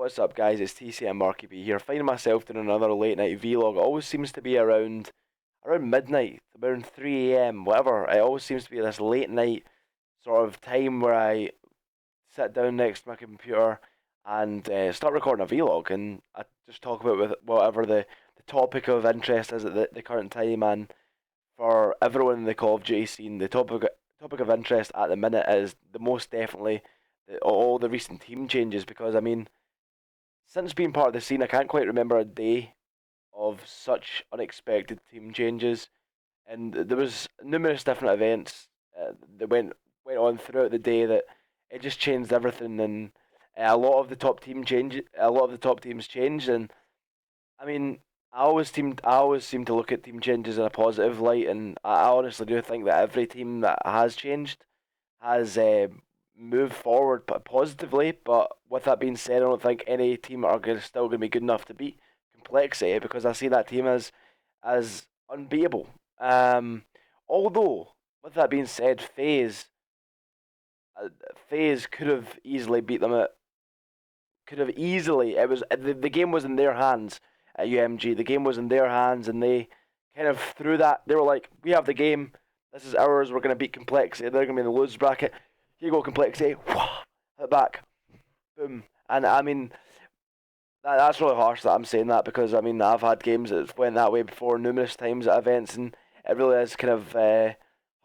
What's up, guys? It's TC and MarkyB here. Finding myself doing another late night vlog. It always seems to be around midnight, around 3 a.m., whatever. It always seems to be this late night sort of time where I sit down next to my computer and start recording a vlog, and I just talk about with whatever the topic of interest is at the current time. And for everyone in the Call of Duty scene, the topic of interest at the minute is the most definitely all the recent team changes, because I mean, since being part of the scene, I can't quite remember a day of such unexpected team changes, and there was numerous different events that went on throughout the day that it just changed everything, and a lot of the top teams changed, and I mean, I always seem to look at team changes in a positive light, and I honestly do think that every team that has changed has moved forward positively. But with that being said, I don't think any team are still going to be good enough to beat Complexity, because I see that team as unbeatable. Although with that being said, FaZe could have easily beat them at could have easily. It was the game was in their hands at UMG. The game was in their hands, and they kind of threw that. They were like, "We have the game. This is ours. We're going to beat Complexity. They're going to be in the losers bracket. Here you go, Complexity. Hit back, boom." And I mean, that's really harsh that I'm saying that, because I mean, I've had games that went that way before numerous times at events, and it really is kind of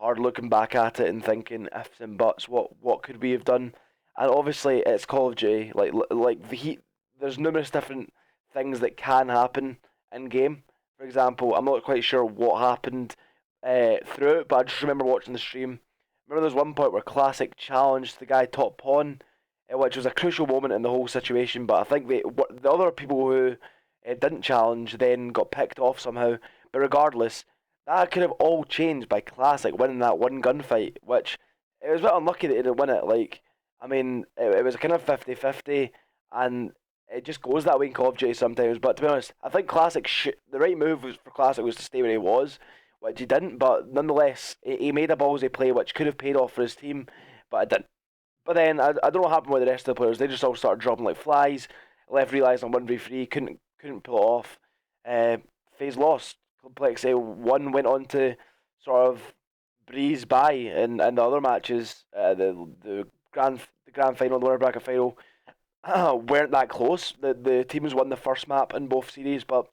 hard looking back at it and thinking ifs and buts. What could we have done? And obviously, it's Call of Duty. Like the heat. There's numerous different things that can happen in game. For example, I'm not quite sure what happened through it, but I just remember watching the stream. Remember, there's one point where Classic challenged the guy top pawn, which was a crucial moment in the whole situation. But I think the other people who didn't challenge then got picked off somehow. But regardless, that could have all changed by Classic winning that one gunfight, which it was a bit unlucky that he didn't win it. Like, I mean, it was kind of 50-50, and it just goes that way in Call of Duty sometimes. But to be honest, I think the right move for Classic was to stay where he was, which he didn't. But nonetheless, he made a ballsy play which could have paid off for his team, but it didn't. But then I don't know what happened with the rest of the players. They just all started dropping like flies. Left realised on 1v3, couldn't pull it off. FaZe lost. Complexity one went on to sort of breeze by in the other matches. The grand final, the winner bracket final, weren't that close. The teams won the first map in both series, but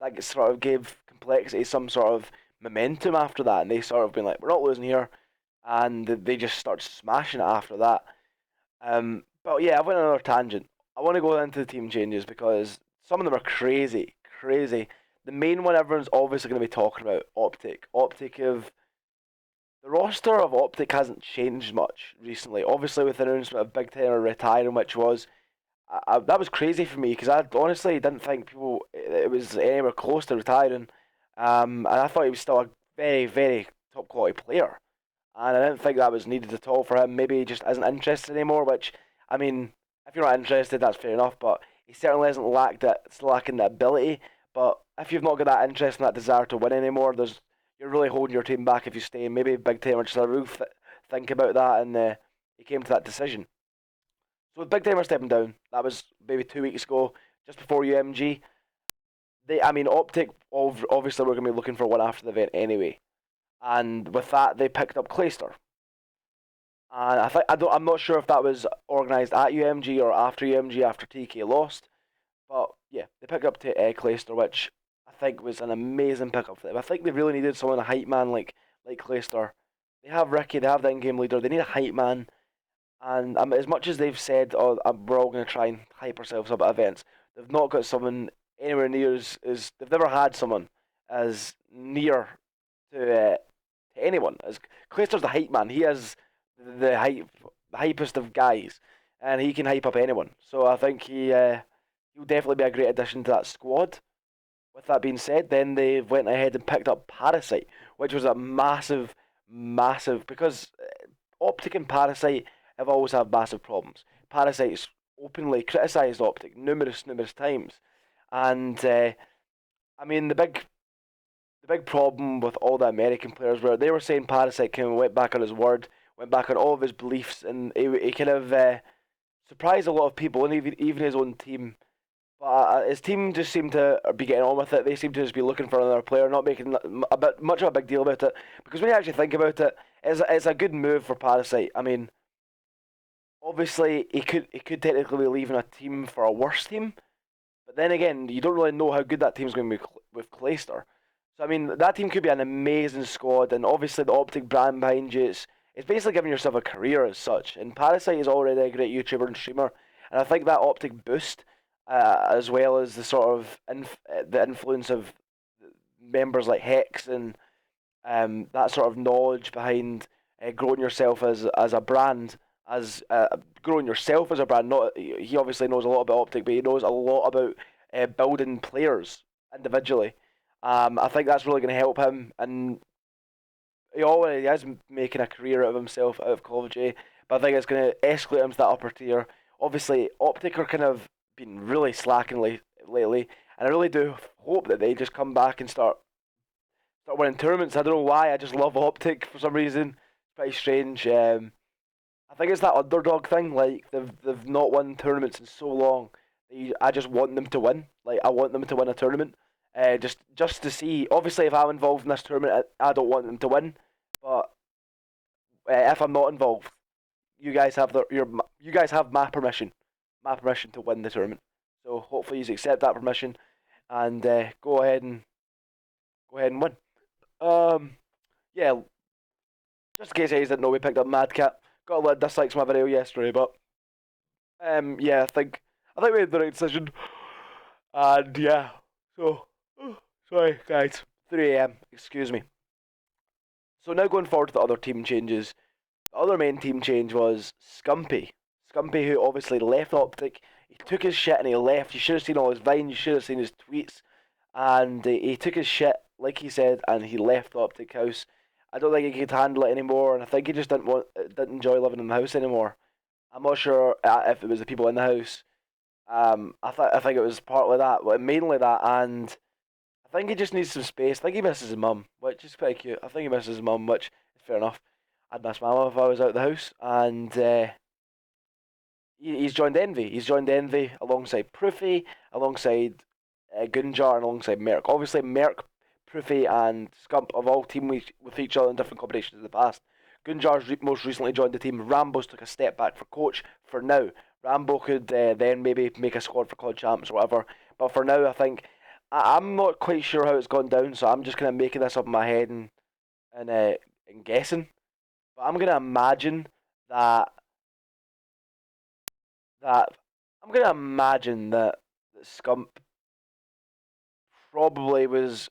that sort of gave Complexity some sort of momentum after that, and they sort of been like, we're not losing here, and they just start smashing it after that. But yeah, I went on another tangent. I want to go into the team changes because some of them are crazy, crazy. The main one everyone's obviously going to be talking about, Optic. The roster of Optic hasn't changed much recently. Obviously, with the announcement of Big Ten retiring, which was that was crazy for me, because I honestly didn't think it was anywhere close to retiring. And I thought he was still a very, very top quality player, and I didn't think that was needed at all for him. Maybe he just isn't interested anymore. Which, I mean, if you're not interested, that's fair enough. But he certainly hasn't still lacking the ability. But if you've not got that interest and that desire to win anymore, you're really holding your team back if you stay. Maybe Big Timer just had a real think about that, and he came to that decision. So with Big Timer stepping down, that was maybe 2 weeks ago, just before UMG. I mean, Optic obviously were going to be looking for one after the event anyway, and with that they picked up Clayster. And I'm not sure if that was organised at UMG or after UMG after TK lost, but yeah, they picked up Clayster, which I think was an amazing pickup for them. I think they really needed someone, a hype man like Clayster. They have Ricky, they have the in-game leader. They need a hype man, and as much as they've said, "Oh, we're all going to try and hype ourselves up at events," they've not got someone anywhere near as they've never had someone as near to anyone as Clayster's the hype man. He is the hypest of guys, and he can hype up anyone. So I think he'll definitely be a great addition to that squad. With that being said, then they went ahead and picked up Parasite, which was a massive, because Optic and Parasite have always had massive problems. Parasite's openly criticised Optic numerous times, and I mean the big problem with all the American players were they were saying Parasite came and went back on his word, went back on all of his beliefs, and he kind of surprised a lot of people, and even his own team. But his team just seemed to be getting on with it. They seem to just be looking for another player, not making much of a big deal about it. Because when you actually think about it, it's a good move for Parasite. I mean, obviously he could technically be leaving a team for a worse team, but then again, you don't really know how good that team's going to be with Clayster. So I mean, that team could be an amazing squad, and obviously the Optic brand behind you, it's basically giving yourself a career as such. And Parasite is already a great YouTuber and streamer, and I think that Optic boost, as well as the sort of the influence of members like Hex and that sort of knowledge behind growing yourself as a brand, as growing yourself as a brand. Not he obviously knows a lot about Optic, but he knows a lot about building players individually. I think that's really going to help him, and he already is making a career out of himself out of Call of Duty. But I think it's going to escalate him to that upper tier. Obviously, Optic are kind of been really slacking lately, and I really do hope that they just come back and start winning tournaments. I don't know why. I just love Optic for some reason. It's pretty strange. I think it's that underdog thing. Like they've not won tournaments in so long. I just want them to win. Like I want them to win a tournament. Just to see. Obviously, if I'm involved in this tournament, I don't want them to win. But if I'm not involved, you guys have you guys have my permission to win the tournament. So hopefully you accept that permission and go ahead and win. Um, yeah, just in case you guys didn't know, we picked up Madcap. Got a lot of dislikes on my video yesterday, but yeah, I think we made the right decision. And yeah, so sorry guys, 3 a.m. Excuse me. So now going forward to the other team changes. The other main team change was Scumpy. Scumpy, who obviously left Optic. He took his shit and he left. You should have seen all his vines. You should have seen his tweets. And he took his shit, like he said, and he left Optic House. I don't think he could handle it anymore, and I think he just didn't enjoy living in the house anymore. I'm not sure if it was the people in the house. I think it was partly that, but mainly that, and I think he just needs some space. I think he misses his mum, which is pretty cute. I think he misses his mum, which is fair enough. I'd miss my mum if I was out of the house, and he's joined Envy. He's joined Envy alongside Proofy, alongside Gunjar, and alongside Merc. Obviously, Merc, Proofy, and Scump have all teamed with each other in different competitions in the past. Gunjar's most recently joined the team. Rambo's took a step back for coach for now. Rambo could then maybe make a squad for COD Champs or whatever. But for now, I think I'm not quite sure how it's gone down, so I'm just kind of making this up in my head and guessing. But I'm gonna imagine that that I'm gonna imagine that Scump probably was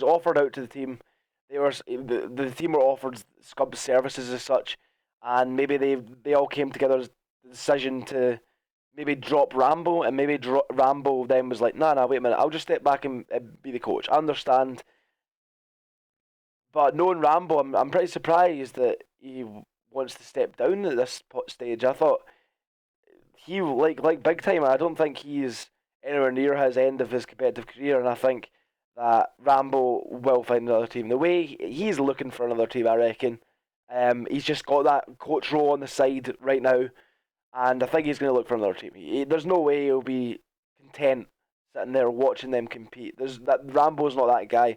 offered out to the team. The team were offered Scump's services as such, and maybe they all came together as the decision to maybe drop Rambo, and maybe Rambo then was like, nah, wait a minute, I'll just step back and be the coach. I understand, but knowing Rambo, I'm pretty surprised that he wants to step down at this stage. I thought he like big time. I don't think he's anywhere near his end of his competitive career, and I think that Rambo will find another team. The way he's looking for another team, I reckon. He's just got that coach role on the side right now, and I think he's going to look for another team. There's no way he'll be content sitting there watching them compete. Rambo's not that guy.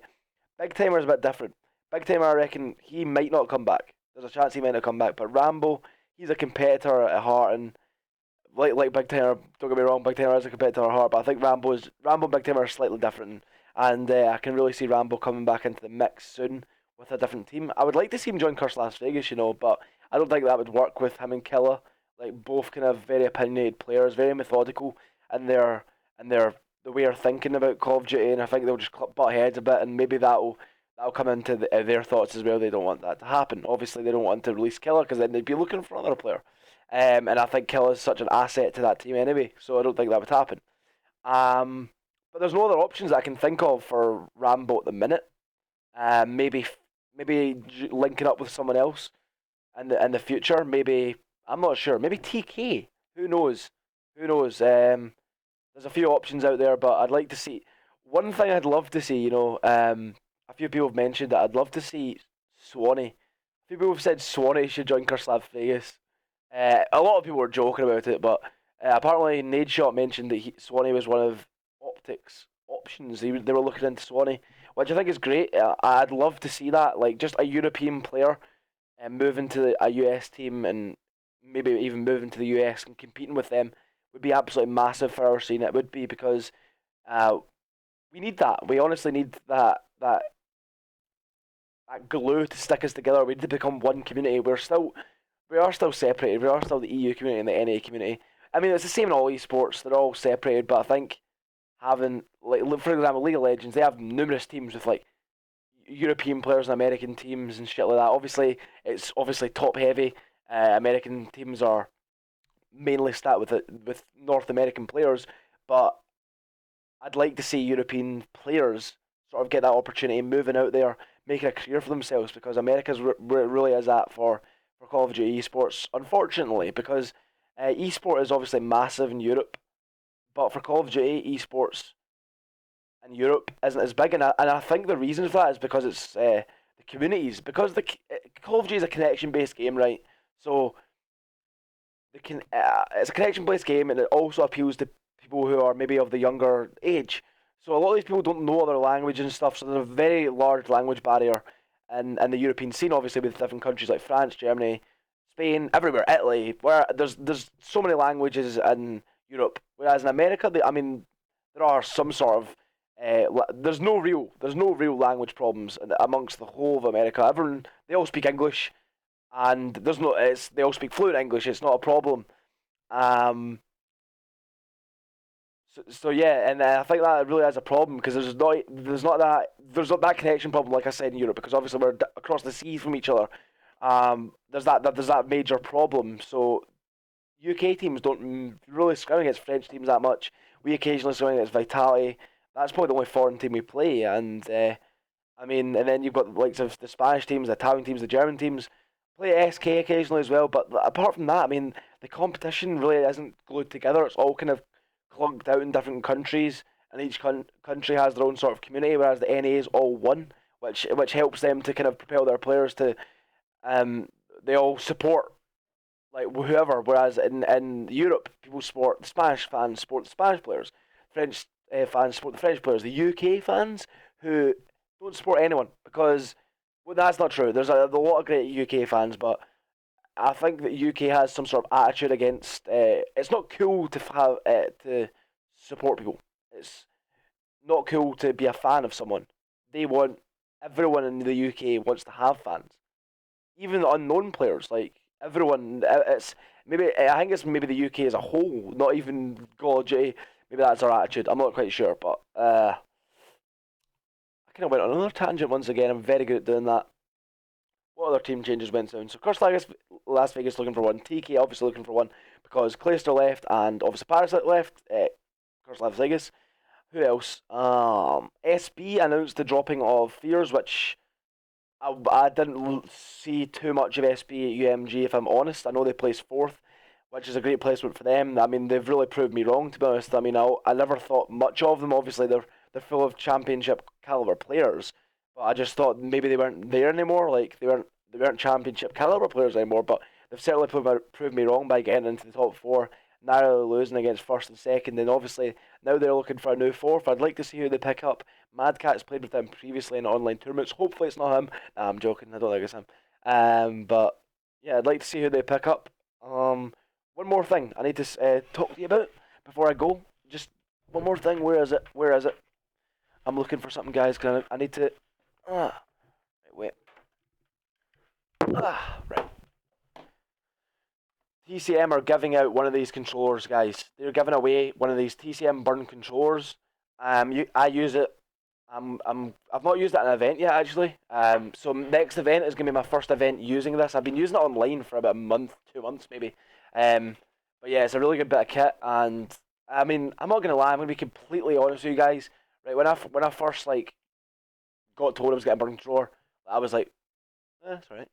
Big Timer's a bit different. Big Timer, I reckon he might not come back. There's a chance he might not come back, but Rambo, he's a competitor at heart, and like Big Timer, don't get me wrong, Big Timer is a competitor at heart, but I think Rambo and Big Timer are slightly different, and I can really see Rambo coming back into the mix soon with a different team. I would like to see him join Curse Las Vegas, but I don't think that would work with him and Killer. Like both kind of very opinionated players, very methodical, and they're the way they're thinking about Call of Duty, and I think they'll just butt heads a bit, and maybe that'll come into their thoughts as well. They don't want that to happen. Obviously, they don't want to release Killer because then they'd be looking for another player. And I think Killer's such an asset to that team anyway, so I don't think that would happen. But there's no other options that I can think of for Rambo at the minute. Maybe linking up with someone else in the future. Maybe I'm not sure. Maybe TK. Who knows? Who knows? There's a few options out there, but I'd like to see. One thing I'd love to see, a few people have mentioned that I'd love to see Swanee. A few people have said Swanee should join Curse Las Vegas. A lot of people were joking about it, but Apparently, Nadeshot mentioned that Swanee was one of Optic's options. They were looking into Swanee, which I think is great. I'd love to see that, like just a European player and moving to a US team and maybe even moving to the US and competing with them would be absolutely massive for our scene. It would be because uh, we need that. We honestly need that glue to stick us together. We need to become one community. We are still separated. We are still the EU community and the NA community. I mean, it's the same in all esports. They're all separated, but I think having, like, for example, League of Legends, they have numerous teams with like European players and American teams and shit like that. Obviously, it's obviously top heavy. American teams are mainly stat with North American players, but I'd like to see European players sort of get that opportunity, moving out there, making a career for themselves, because America's where it really is at for Call of Duty esports. Unfortunately, because esport is obviously massive in Europe, but for Call of Duty esports in Europe isn't as big, and I think the reason for that is because it's the communities, because Call of Duty is a connection based game, right? So it's a connection based game, and it also appeals to people who are maybe of the younger age. So a lot of these people don't know other languages and stuff, so there's a very large language barrier in the European scene, obviously with different countries like France, Germany, Spain, everywhere, Italy, where there's so many languages in Europe. Whereas in America, I mean, there are some sort of there's no real language problems amongst the whole of America. Everyone, they all speak English, and they all speak fluent English. It's not a problem. Um, so yeah, and I think that really is a problem because there's not that connection problem like I said in Europe, because obviously we're across the sea from each other. There's that major problem. So UK teams don't really scrim against French teams that much. We occasionally scrim against Vitality. That's probably the only foreign team we play, and I mean, and then you've got the likes of the Spanish teams, the Italian teams, the German teams. Play SK occasionally as well, but apart from that, I mean, the competition really isn't glued together. It's all kind of clunked out in different countries, and each country has their own sort of community, whereas the NA is all one, which helps them to kind of propel their players to they all support like whoever. Whereas in Europe, people support the Spanish fans support the Spanish players, French fans support the French players, the UK fans who don't support anyone because well, that's not true. There's a lot of great UK fans, but I think that UK has some sort of attitude against. It's not cool to have to support people. It's not cool to be a fan of someone. They want everyone in the UK wants to have fans, even the unknown players. Like everyone, it's maybe I think it's maybe the UK as a whole, not even Call of Duty. Maybe that's our attitude. I'm not quite sure, but I kind of went on another tangent once again. I'm very good at doing that. What other team changes went down? So Curse Las Vegas looking for one. TK obviously looking for one because Clayster left and obviously Parasite left. Curse Las Vegas. Who else? SB announced the dropping of Fears, which I didn't see too much of SB at UMG, if I'm honest. I know they placed fourth, which is a great placement for them. I mean, they've really proved me wrong, to be honest. I mean, I never thought much of them. Obviously, they're full of championship caliber players, but I just thought maybe they weren't there anymore. Like they weren't championship caliber players anymore. But they've certainly proved me wrong by getting into the top four, narrowly losing against first and second, and obviously now they're looking for a new fourth. I'd like to see who they pick up. Mad Cat's played with them previously in online tournaments. Hopefully it's not him. Nah, I'm joking. I don't think it's him. But yeah, I'd like to see who they pick up. One more thing I need to talk to you about before I go. Just one more thing. Where is it? Where is it? I'm looking for something, guys. I need to. Wait. Right. TCM are giving out one of these controllers, guys. They're giving away one of these TCM Burn controllers. I use it. I've not used it at an event yet, actually. So next event is gonna be my first event using this. I've been using it online for about a month, 2 months maybe. But yeah, it's a really good bit of kit, and I mean, I'm not gonna lie. I'm gonna be completely honest with you guys. Right, when I first like got told I was getting a Burn controller, I was like, it's alright.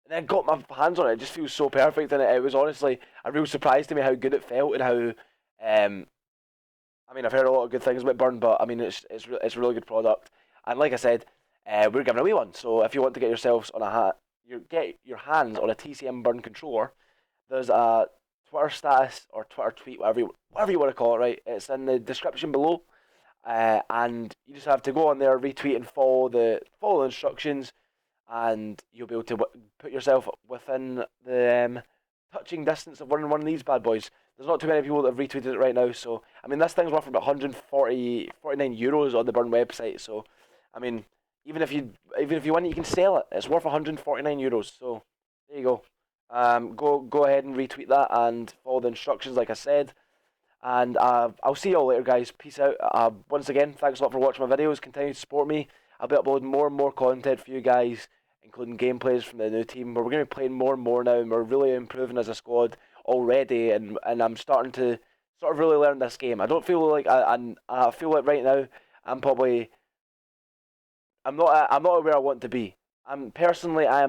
And then got my hands on it. It just feels so perfect, and it was honestly a real surprise to me how good it felt and how. I mean, I've heard a lot of good things about Burn, but I mean, it's a really good product. And like I said, we're giving away one. So if you want to get yourselves on get your hands on a TCM Burn controller, there's a Twitter status or Twitter tweet, whatever you want to call it, right? It's in the description below. And you just have to go on there, retweet and follow the instructions, and you'll be able to put yourself within the touching distance of winning one of these bad boys. There's not too many people that have retweeted it right now, so I mean this thing's worth about 149 euros on the Burn website. So I mean, even if you win it, you can sell it. It's worth 149 euros. So there you go. Go ahead and retweet that and follow the instructions, like I said. And I'll see you all later, guys. Peace out. Once again, thanks a lot for watching my videos. Continue to support me. I'll be uploading more and more content for you guys, including gameplays from the new team. But we're going to be playing more and more now, and we're really improving as a squad already. And I'm starting to sort of really learn this game. I don't feel like I feel like right now I'm probably I'm not where I want to be. I am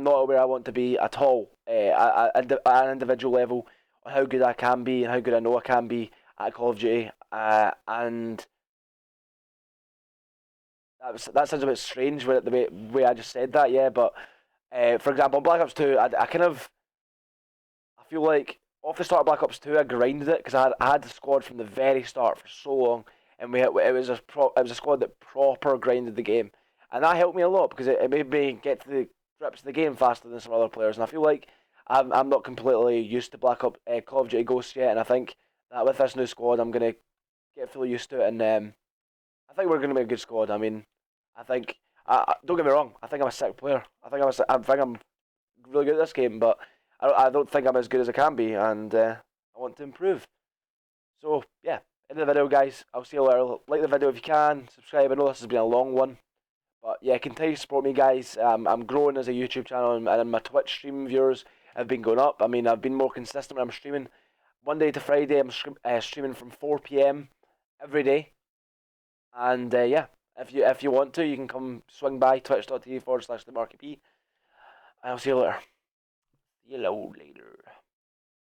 not where I want to be at all. At an individual level, on how good I can be and how good I know I can be at Call of Duty. And that sounds a bit strange with the way I just said that, yeah. But for example, Black Ops 2, I feel like off the start of Black Ops 2, I grinded it because I had the squad from the very start for so long, and it was a squad that proper grinded the game, and that helped me a lot because it made me get to the grips of the game faster than some other players, and I feel like I'm not completely used to Call of Duty Ghosts yet, and I think that with this new squad, I'm gonna get fully used to it, and I think we're gonna be a good squad. I mean, I think don't get me wrong, I think I'm a sick player. I think I'm really good at this game, but I don't think I'm as good as I can be, and I want to improve. So yeah, end of the video, guys. I'll see you later. Like the video if you can. Subscribe. I know this has been a long one, but yeah, continue to support me, guys. I'm growing as a YouTube channel, and my Twitch stream viewers have been going up. I mean, I've been more consistent when I'm streaming. Monday to Friday, I'm streaming from 4 p.m. every day, and yeah, if you want to, you can come swing by twitch.tv/the MarkyB, and I'll see you later. See you later.